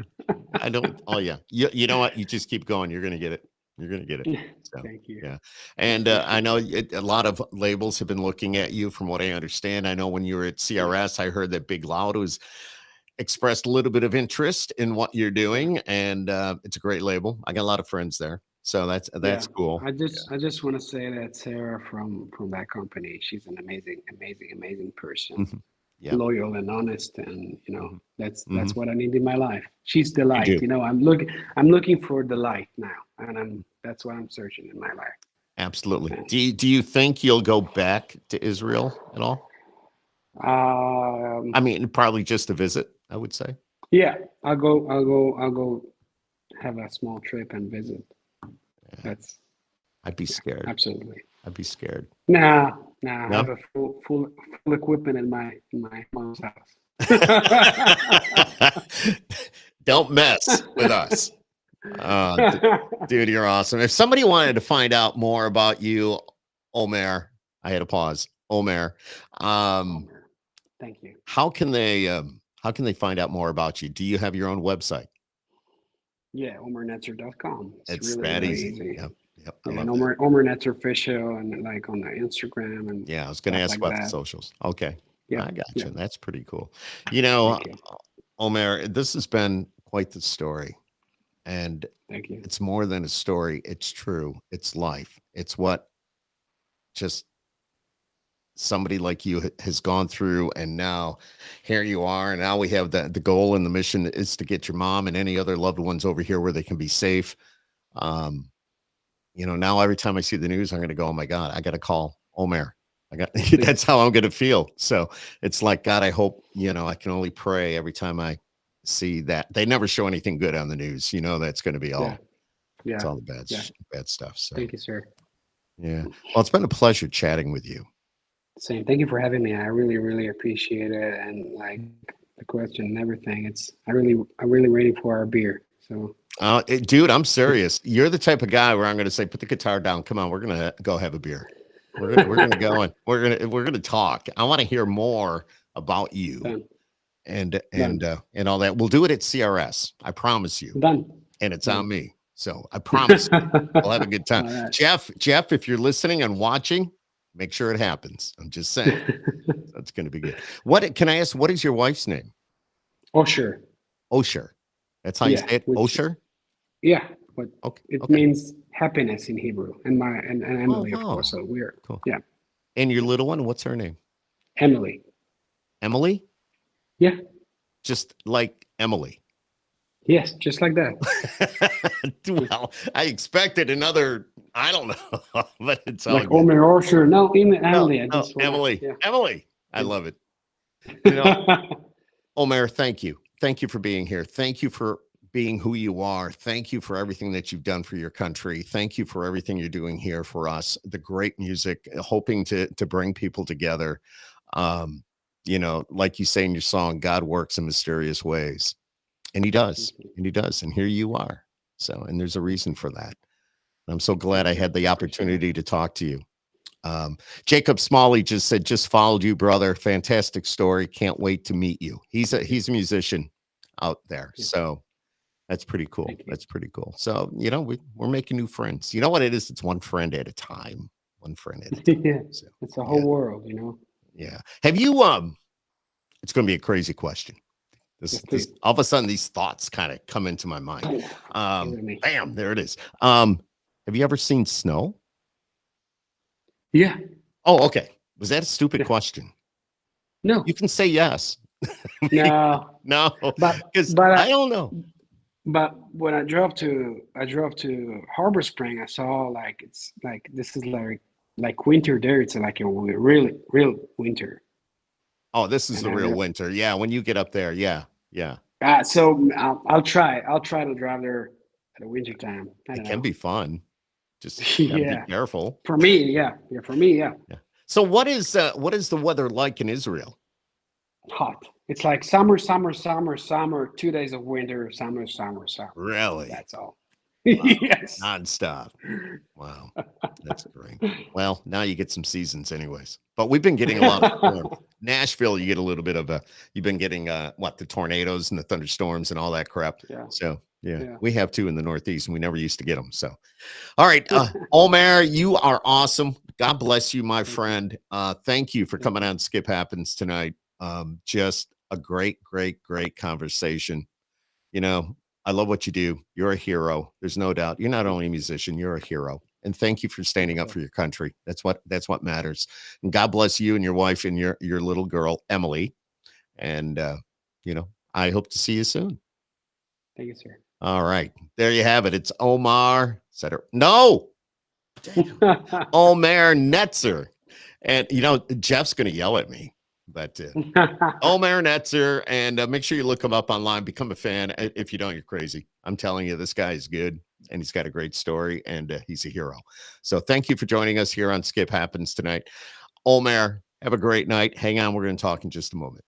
Speaker 1: I don't. Oh, yeah. You know what? You just keep going. You're gonna get it. You're gonna get it. So,
Speaker 2: Thank you.
Speaker 1: yeah. And I know a lot of labels have been looking at you, from what I understand. I know when you were at CRS, I heard that Big Loud was expressed a little bit of interest in what you're doing, and it's a great label. I got a lot of friends there, so that's
Speaker 2: Yeah.
Speaker 1: cool.
Speaker 2: I just want to say that Sarah from that company, she's an amazing person.
Speaker 1: Mhm. Yeah.
Speaker 2: Loyal and honest, and
Speaker 1: Mhm.
Speaker 2: that's
Speaker 1: Mhm.
Speaker 2: what I need in my life. She's the
Speaker 1: You
Speaker 2: light.
Speaker 1: do.
Speaker 2: I'm looking for the light now, and that's what I'm searching in my life.
Speaker 1: Absolutely.
Speaker 2: Yeah.
Speaker 1: Do you think you'll go back to Israel at all? I mean, probably just to visit, I would say.
Speaker 2: Yeah, I'll go have a small trip and visit.
Speaker 1: Yeah.
Speaker 2: That's
Speaker 1: I'd be scared.
Speaker 2: absolutely.
Speaker 1: I'd be scared.
Speaker 2: Nah, I
Speaker 1: No?
Speaker 2: have a full equipment in my mom's house.
Speaker 1: Don't mess with us. Dude, you're awesome. If somebody wanted to find out more about you, Omer, I had to pause. Omer,
Speaker 2: Thank you.
Speaker 1: how can they find out more about you? Do you have your own website?
Speaker 2: Yeah, OmerNetzer.com.
Speaker 1: It's
Speaker 2: really,
Speaker 1: that
Speaker 2: really
Speaker 1: easy.
Speaker 2: easy.
Speaker 1: Yep. I
Speaker 2: Yeah,
Speaker 1: love
Speaker 2: and
Speaker 1: that.
Speaker 2: Omer Netzer official, and like on the Instagram and
Speaker 1: Yeah, I was going to
Speaker 2: stuff
Speaker 1: ask
Speaker 2: like
Speaker 1: about the
Speaker 2: that.
Speaker 1: socials. Okay.
Speaker 2: Yeah,
Speaker 1: I got you.
Speaker 2: yeah.
Speaker 1: That's pretty cool. You know,
Speaker 2: Thank you.
Speaker 1: Omer, this has been quite the story. And
Speaker 2: Thank you.
Speaker 1: it's more than a story. It's true. It's life. It's what just somebody like you has gone through. And now here you are. And now we have the goal and the mission is to get your mom and any other loved ones over here where they can be safe. Now every time I see the news, I'm going to go, oh my God, I got to call Omer. That's how I'm going to feel. So it's like, God, I hope, I can only pray every time I see that. They never show anything good on the news. That's going to be all,
Speaker 2: Yeah.
Speaker 1: it's all the
Speaker 2: Yeah.
Speaker 1: bad stuff. So
Speaker 2: Thank you, sir.
Speaker 1: yeah. Well, it's been a pleasure chatting with you.
Speaker 2: Same. Thank you for having me. I really, really appreciate it. And like the question and everything, I'm really waiting for our beer. So.
Speaker 1: Dude, I'm serious. You're the type of guy where I'm going to say, put the guitar down. Come on, we're going to go have a beer. We're gonna go and we're gonna talk. I want to hear more about you
Speaker 2: Done.
Speaker 1: and all that. We'll do it at CRS. I promise you.
Speaker 2: Done.
Speaker 1: And it's on me. So I promise you, we'll have a good time.
Speaker 2: All right.
Speaker 1: Jeff, if you're listening and watching, make sure it happens. I'm just saying. That's going to be good. What can I ask? What is your wife's name?
Speaker 2: Oh, sure.
Speaker 1: Osher. That's how you say it? Osher?
Speaker 2: Yeah. But
Speaker 1: Okay.
Speaker 2: it means happiness in Hebrew. And Emily, of
Speaker 1: wow.
Speaker 2: course. So weird.
Speaker 1: Cool.
Speaker 2: Yeah.
Speaker 1: And your little one, what's her name?
Speaker 2: Emily.
Speaker 1: Emily?
Speaker 2: Yeah.
Speaker 1: Just like Emily.
Speaker 2: Yes, just like that.
Speaker 1: Well, I expected another, I don't know, but it's all
Speaker 2: Like
Speaker 1: good.
Speaker 2: Omer or sure. No, even Emily. I
Speaker 1: No,
Speaker 2: just wanna-
Speaker 1: Emily.
Speaker 2: yeah.
Speaker 1: Emily. I love it. You know, Omer, thank you. Thank you for being here. Thank you for being who you are. Thank you for everything that you've done for your country. Thank you for everything you're doing here for us. The great music, hoping to bring people together. You know, like you say in your song, God works in mysterious ways. And he does. And he does. And here you are. So, and there's a reason for that. And I'm so glad I had the opportunity to talk to you. Jacob Smalley just said, just followed you, brother. Fantastic story. Can't wait to meet you. He's a musician out there. So that's pretty cool. That's pretty cool. So, you know, we're making new friends. You know what it is? It's one friend at a time. One friend at a time.
Speaker 2: Yeah.
Speaker 1: So,
Speaker 2: It's a whole world, you know.
Speaker 1: yeah. Have you it's gonna be a crazy question. This all of a sudden these thoughts kind of come into my mind. Bam, there it is. Have you ever seen snow?
Speaker 2: Yeah.
Speaker 1: Oh, okay. Was that a stupid question?
Speaker 2: No.
Speaker 1: You can say yes.
Speaker 2: No.
Speaker 1: No,
Speaker 2: But
Speaker 1: I don't know.
Speaker 2: But when I drove to Harbor Spring, I saw this is like winter there. It's like a real winter.
Speaker 1: Oh, this is the real winter. Yeah, when you get up there, yeah.
Speaker 2: So I'll try to drive there at the winter time.
Speaker 1: It can be fun. Just
Speaker 2: yeah.
Speaker 1: be careful.
Speaker 2: For me, yeah. For me, yeah.
Speaker 1: So what is the weather like in Israel?
Speaker 2: Hot. It's like summer, 2 days of winter, summer.
Speaker 1: Really?
Speaker 2: That's all.
Speaker 1: Wow.
Speaker 2: Yes.
Speaker 1: Nonstop. Wow. That's great. Well, now you get some seasons anyways. But we've been getting a lot of storms. Nashville, you get a little bit of you've been getting the tornadoes and the thunderstorms and all that crap.
Speaker 2: Yeah.
Speaker 1: So yeah, we have too in the Northeast and we never used to get them. So, all right. Omer, you are awesome. God bless you, my friend. Thank you for coming on Skip Happens tonight. Just a great conversation. You know, I love what you do. You're a hero. There's no doubt. You're not only a musician, you're a hero. And thank you for standing up for your country. That's what matters. And God bless you and your wife and your little girl, Emily. And you know, I hope to see you soon.
Speaker 2: Thank you, sir.
Speaker 1: All right. There you have it. It's Omer. No. Omer Netzer. And you know, Jeff's gonna yell at me. But Omer Netzer, and make sure you look him up online. Become a fan. If you don't, you're crazy. I'm telling you, this guy is good, and he's got a great story, and he's a hero. So thank you for joining us here on Skip Happens tonight. Omer, have a great night. Hang on. We're going to talk in just a moment.